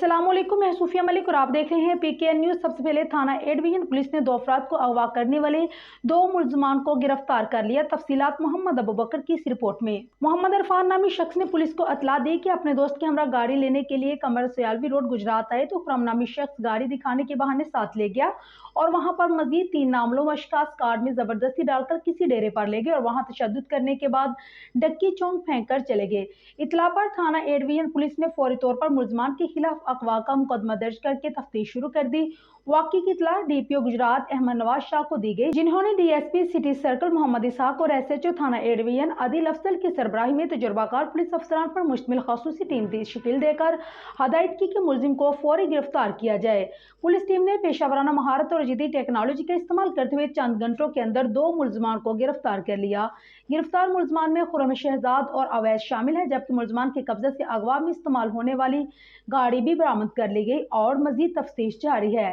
अस्सलाम वालेकुम, मैं सूफिया मलिक और आप देख रहे हैं PKN न्यूज़। सबसे पहले थाना ए डिवीजन पुलिस ने 2 अफराद को अगवा करने वाले 2 मुलजमान को गिरफ्तार कर लिया। तफसीलात मोहम्मद अबू बकर की इस रिपोर्ट में। मोहम्मद इरफान नामी शख्स ने पुलिस को इत्तला दी कि अपने दोस्त के हमरा गाड़ी लेने के लिए कमर सयालवी रोड गुजरात आए तो खुरम नामी शख्स गाड़ी दिखाने के बहाने साथ ले गया और वहां पर मजीद 3 नामलों व अशखास कार में जबरदस्ती डालकर किसी डेरे पर ले गए और वहां तशद्दुद करने के बाद डक्की चौंक फेंक कर चले गए। इत्तला पर थाना ए डिवीजन पुलिस ने फौरी तौर पर मुलजमान के खिलाफ अगवा का मुकदमा दर्ज करके तफ्तीश शुरू कर दी। वाक़ई की इत्तला DPO गुजरात अहमद नवाज शाह को दी गई, जिन्होंने DSP सिटी सर्कल मोहम्मद इसहाक और SHO थाना ए डिवीजन आदिल अफजल की सरबराही में तजुर्बाकार पुलिस अफसरान पर मुश्तमिल खसूसी टीम तश्कील देकर हदायत की कि मुलजिम को फौरी गिरफ्तार किया जाए। पुलिस टीम ने पेशावराना महारत और जदीद टेक्नोलॉजी का इस्तेमाल करते हुए चंद घंटों के अंदर 2 मुलजमान को गिरफ्तार कर लिया। गिरफ्तार मुलजमान में खुरम शहजाद और अवैस शामिल है, जबकि मुलजमान के कब्जे से अगवा में इस्तेमाल होने वाली गाड़ी भी बरामद कर ली गई और मजीद तफ्तीश जारी है।